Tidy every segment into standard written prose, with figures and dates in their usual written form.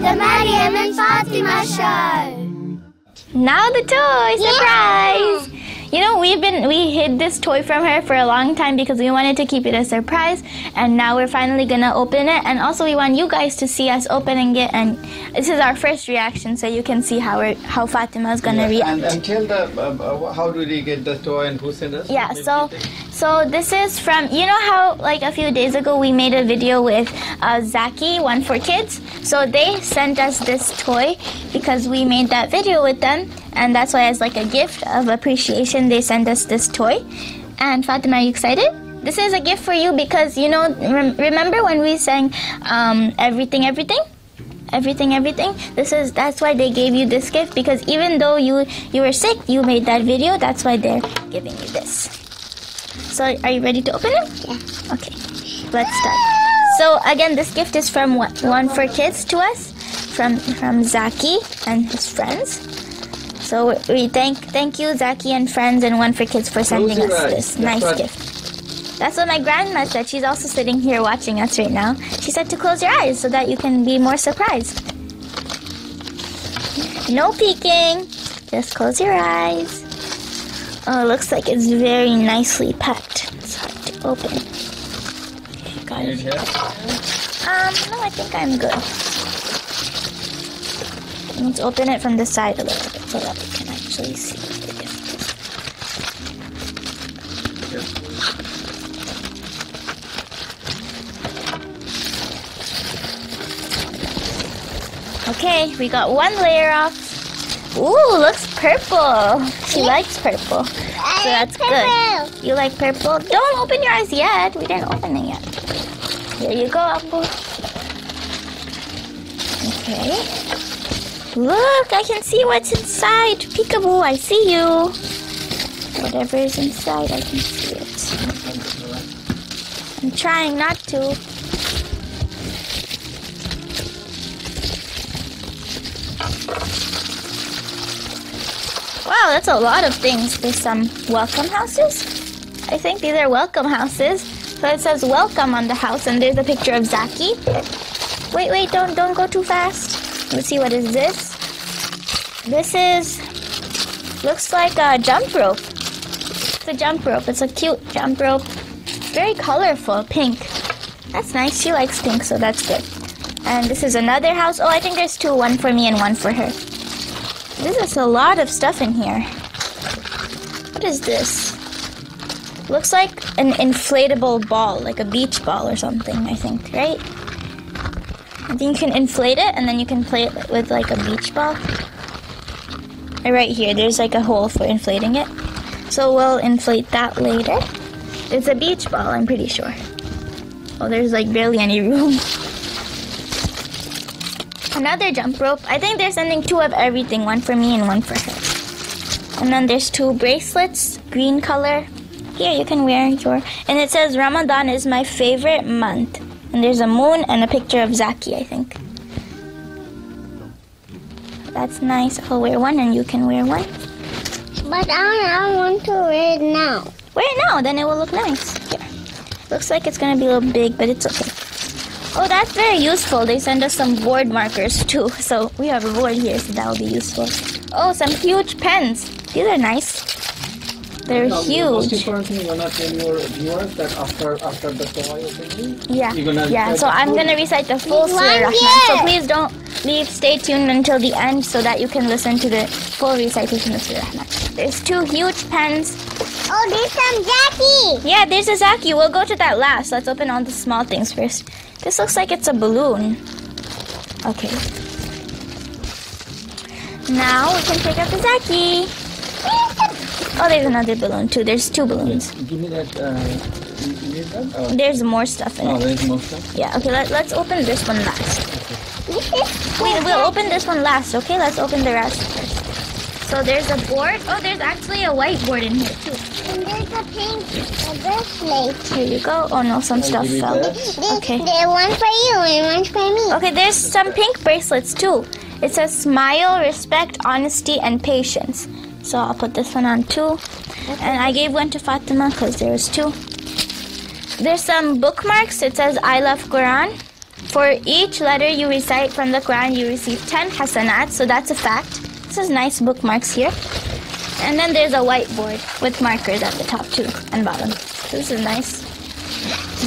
The Maryam and Fatima Show. Now the toy surprise. You know, we hid this toy from her for a long time because we wanted to keep it a surprise, and now we're finally gonna open it. And also we want you guys to see us opening it, and this is our first reaction, so you can see how Fatima is gonna react. And tell the how did we get the toy and who sent us? Yeah, so this is from, you know how like a few days ago we made a video with Zaky, One4kids. So they sent us this toy because we made that video with them, and that's why as like a gift of appreciation they sent us this toy. And Fatima, are you excited? This is a gift for you because, you know, remember when we sang everything? That's why they gave you this gift, because even though you were sick, you made that video. That's why they're giving you this. So are you ready to open it? Yeah. Okay, let's start. So again, this gift is from One4kids to us, from Zaky and his friends. So we thank you, Zaky and friends and One4kids, for sending us this nice gift. That's what my grandma said. She's also sitting here watching us right now. She said to close your eyes so that you can be more surprised. No peeking. Just close your eyes. Oh, it looks like it's very nicely packed. It's hard to open. Okay, got it. No, I think I'm good. Let's open it from the side a little bit so that we can actually see what the gift is. Okay, we got one layer off. Ooh, looks purple. She likes purple. So that's good. You like purple? Don't open your eyes yet. We didn't open it yet. Here you go, Apple. Okay. Look, I can see what's inside. Peekaboo, I see you. Whatever is inside, I can see it. I'm trying not to. Wow, that's a lot of things. There's some welcome houses. I think these are welcome houses. So it says welcome on the house, and there's a picture of Zaky. Wait, don't go too fast. Let's see, what is this? Looks like a jump rope. It's a jump rope. It's a cute jump rope. Very colorful, pink. That's nice. She likes pink, so that's good. And this is another house. Oh, I think there's two, one for me and one for her. This is a lot of stuff in here. What is this? Looks like an inflatable ball, like a beach ball or something, I think, right? I think you can inflate it and then you can play it with like a beach ball. Right here, there's like a hole for inflating it. So we'll inflate that later. It's a beach ball, I'm pretty sure. Oh, there's like barely any room. Another jump rope. I think they're sending two of everything, one for me and one for her. And then there's two bracelets, green color. Here, you can wear your... And it says Ramadan is my favorite month. And there's a moon and a picture of Zaky, I think. That's nice. I'll wear one and you can wear one. But I want to wear it now. Wear it now, then it will look nice. Here. Looks like it's going to be a little big, but it's okay. Oh, that's very useful. They send us some board markers too. So we have a board here, so that will be useful. Oh, some huge pens. These are nice. They're huge. The most important thing, you want to tell your viewers that after the toy opening, yeah. So I'm gonna recite the full Surah Rahman. So please don't leave. Stay tuned until the end so that you can listen to the full recitation of Surah Rahman. There's two huge pens. Oh, there's some Zaky. Yeah, there's a Zaky. We'll go to that last. Let's open all the small things first. This looks like it's a balloon. Okay. Now we can pick up the Zaky. Oh, there's another balloon too. There's two balloons. Give me that. You need that? Oh. There's more stuff in it. Oh, there's more stuff? Yeah, okay, let's open this one last. We'll open this one last, okay? Let's open the rest first. So there's a board. Oh, there's actually a whiteboard in here too. And there's a pink bracelet. Here you go. Oh no, some stuff fell. Okay. There's one for you and one for me. Okay, there's some pink bracelets too. It says smile, respect, honesty, and patience. So I'll put this one on too. And I gave one to Fatima because there was two. There's some bookmarks. It says I love Quran. For each letter you recite from the Quran, you receive 10 hasanat, so that's a fact. This is nice bookmarks here. And then there's a whiteboard with markers at the top too and bottom. This is nice.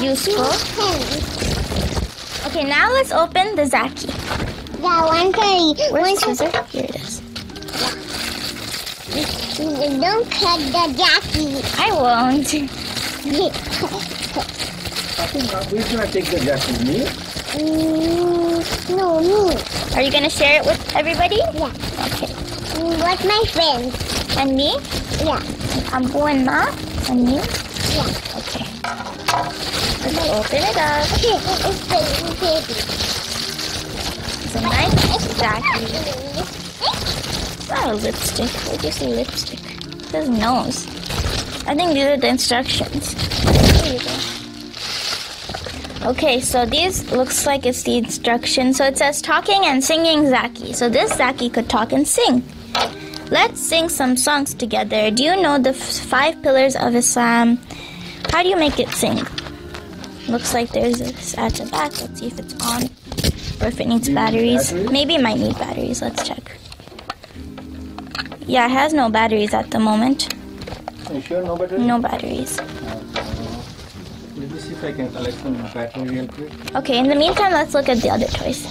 Useful. Okay, now let's open the Zaky. Yeah, one carry. Where's the scissor? Here it is. Don't cut the Zaky. I won't. Who's gonna take the Zaky? Me? No, me. Are you gonna share it with everybody? Yeah. Okay. With my friends. And me? Yeah. Abu and Ma? And you? Yeah. Okay. Let's open it up. It's pretty. It's a nice Zaky. It's not a lipstick. Why do you say lipstick? It says nose. I think these are the instructions. Here you go. Okay, so these looks like it's the instructions. So it says talking and singing Zaky. So this Zaky could talk and sing. Let's sing some songs together. Do you know the 5 pillars of Islam? How do you make it sing? Looks like there's this at the back. Let's see if it's on or if it needs batteries. Maybe it might need batteries. Let's check. Yeah, it has no batteries at the moment. Are you sure no battery? No batteries. Let me see if I can collect some battery real quick. Okay, in the meantime, let's look at the other toys.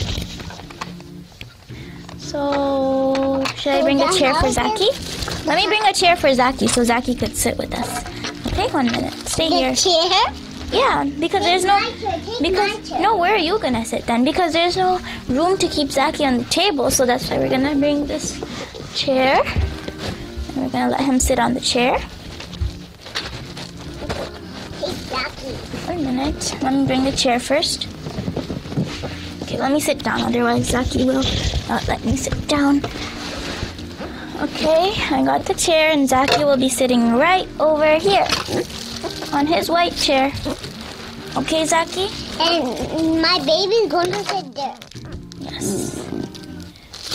So, should I bring a chair for Zaky? Let me bring a chair for Zaky so Zaky could sit with us. Okay, 1 minute. Stay here. Chair? Yeah, because there's no... No, where are you gonna sit then? Because there's no room to keep Zaky on the table, so that's why we're gonna bring this chair. And we're gonna let him sit on the chair. 1 minute. Let me bring the chair first. Okay, let me sit down, otherwise Zaky will not let me sit down. Okay, I got the chair and Zaky will be sitting right over here on his white chair. Okay, Zaky? And my baby's going to sit there. Yes.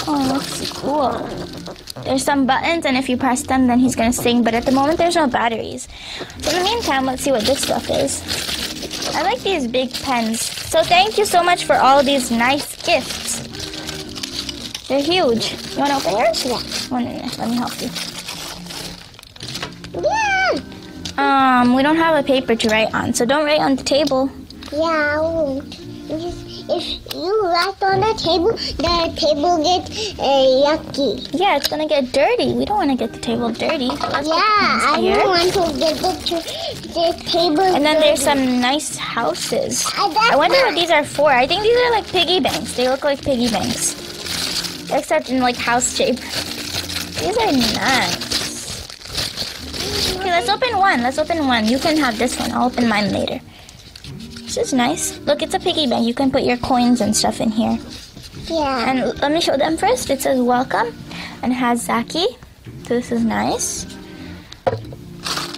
Oh, looks cool. There's some buttons, and if you press them, then he's going to sing. But at the moment, there's no batteries. So in the meantime, let's see what this stuff is. I like these big pens. So thank you so much for all these nice gifts. They're huge. You want to open yours? Yeah. 1 minute. Let me help you. Yeah. We don't have a paper to write on, so don't write on the table. Yeah, I won't. If you write on the table gets yucky. Yeah, it's gonna get dirty. We don't want to get the table dirty. So let's Yeah, I here. don't want to get the table And then dirty. there's some nice houses. That's I wonder what mine. these are for. I think these are like piggy banks. They look like piggy banks, except in like house shape. These are nice. Okay, let's open one. Let's open one. You can have this one. I'll open mine later. This is nice. Look, it's a piggy bank. You can put your coins and stuff in here. Yeah. And let me show them first. It says welcome and has Zaky. So this is nice.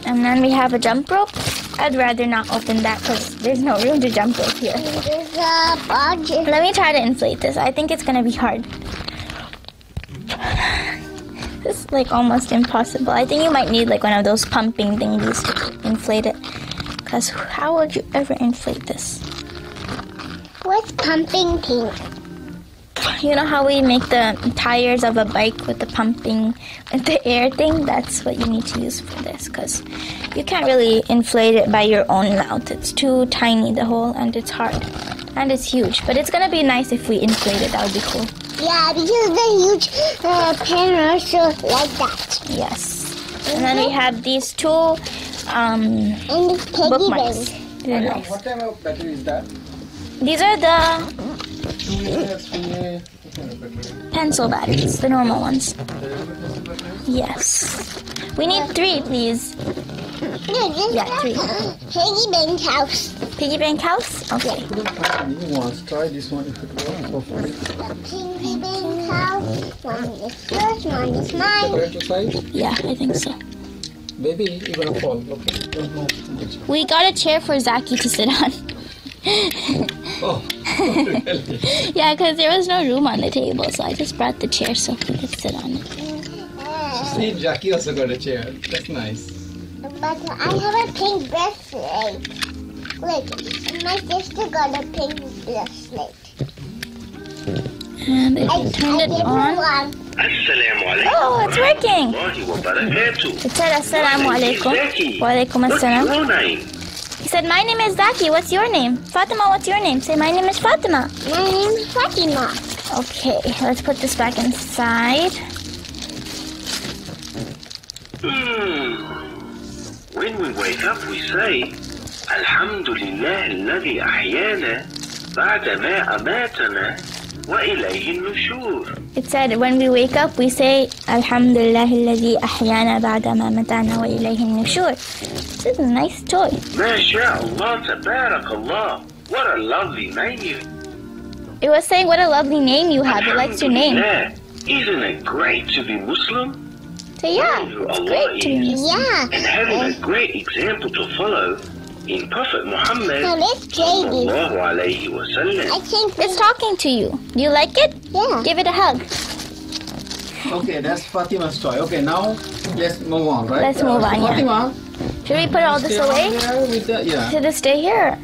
And then we have a jump rope. I'd rather not open that because there's no room to jump rope here. There's a budget. Let me try to inflate this. I think it's going to be hard. This is like almost impossible. I think you might need like one of those pumping thingies to inflate it. Because how would you ever inflate this? What's pumping thing? You know how we make the tires of a bike with the pumping, with the air thing? That's what you need to use for this. Because you can't really inflate it by your own mouth. It's too tiny, the hole, and it's hard. And it's huge. But it's going to be nice if we inflate it. That would be cool. Yeah, because the huge pen also like that. Yes. And then we have these two And it's piggy bookmarks. bank. They're nice. What kind of battery is that? These are the 2A, 3A. What kind of battery? pencil batteries, the normal ones. Yes. We need 3, please. No, just Yeah, 3. piggy bank house. Piggy bank house? Okay. Couldn't find new ones. Try this one if it works. Hopefully. The piggy bank house. One is yours, one is mine. Correct size? Yeah, I think so. Maybe you're gonna fall. Okay. Don't move too much. We got a chair for Zaky to sit on. Oh, really? Yeah, because there was no room on the table, so I just brought the chair so he could sit on it. See, Jackie also got a chair. That's nice. But I have a pink bracelet. Look, my sister got a pink flashlight. And if you turn it on. Oh, it's working. It said Assalamu alaikum. Wa alaikum assalam. He said, my name is Zaky. What's your name? Fatima, what's your name? Say, my name is Fatima. My name is Fatima. Okay, let's put this back inside. When we wake up, we say, Alhamdulillah alladhi ahyana ba'da ma amatana wa ilayhi nushur. It said, when we wake up, we say, Alhamdulillah alladhi ahyana ba'da ma amatana wa ilayhi nushur. This is a nice toy. MashaAllah, tabarakallah. What a lovely name. It was saying, what a lovely name you have. It likes your name. Isn't it great to be Muslim? So yeah, it's great to be Muslim. Yeah. And having a great example to follow in Prophet Muhammad Now let's play this. sallallahu alayhi wa sallam. I think It's talking to you. Do you like it? Yeah. Give it a hug. Okay, that's Fatima's toy. Okay, now let's move on, right? Let's move on, yeah. Fatima, Should we put all this stay on away? there with the, yeah. Should this stay here?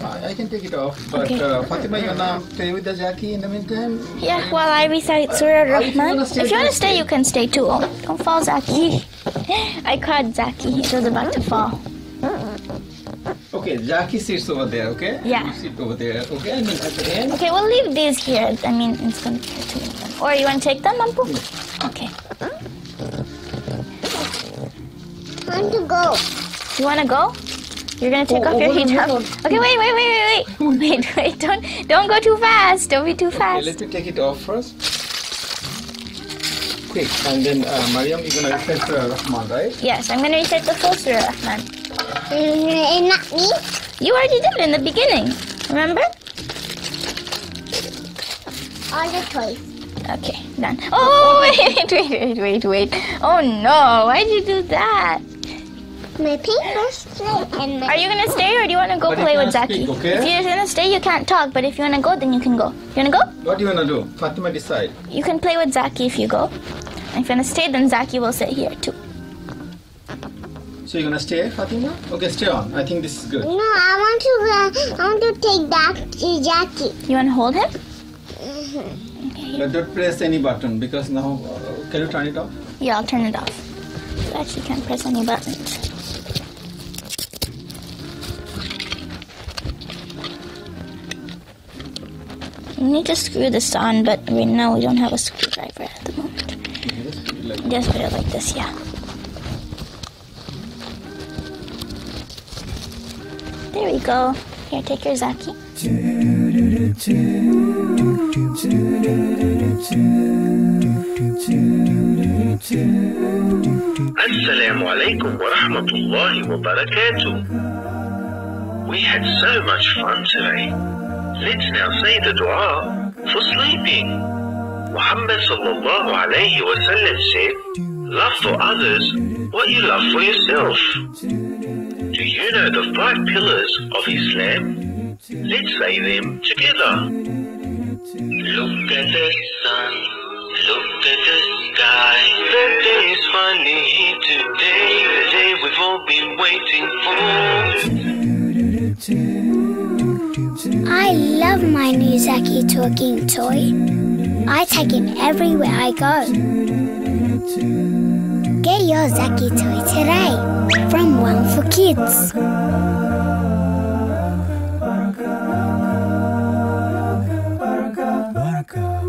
I can take it off, but Okay. Fatima, you wanna play with the Zaky in the meantime? Yeah, while I recite Surah If you Rahman. wanna stay, If you want to just stay, stay. you can stay too. Oh, don't fall, Zaky. I caught Zaky. It was about to fall. Okay, Zaky sits over there, okay? Yeah. You sit over there, okay? And then at the end, Okay, we'll leave these here. I mean, it's going to be here to leave them. Or you want to take them, Mampu? Okay. time to go. You want to go? You're going to take off your hold on, hijab? hold on. Okay, wait. Wait. Don't go too fast. Don't be too okay, fast. let me take it off first. Quick, and then Maryam, you're gonna recite Surah Rahman, right? Yes, I'm going to recite the full Surah Rahman. And not me. You already did it in the beginning. Remember? All the toys. Okay, done. Oh, wait. Oh no, why'd you do that? My paper slate and my. Are you gonna stay or do you wanna go But you play with can't Zaky? speak, okay? If you're gonna stay, you can't talk, but if you wanna go, then you can go. You wanna go? What do you wanna do? Fatima, decide. You can play with Zaky if you go. If you wanna stay, then Zaky will sit here too. So you're gonna stay, Fatima? Okay, stay on. I think this is good. No, I want to take that Zaky. You wanna hold him? But don't press any button because now, can you turn it off? Yeah, I'll turn it off. You actually can't press any buttons. We need to screw this on, but right now we don't have a screwdriver at the moment. Okay, just put it like Just put it like this, yeah. There we go. Here, take your Zaky. Assalamu alaikum wa rahmatullahi wa barakatuh. We had so much fun today. Let's now say the dua for sleeping. Muhammad sallallahu alayhi wa sallam said, love for others what you love for yourself. Do you know the 5 pillars of Islam? Let's say them together. Look at the sun, look at the sky. The day is finally today, the day we've all been waiting for. I love my new Zaky talking toy. I take him everywhere I go. Get your Zaky toy today from One4kids. Baraka.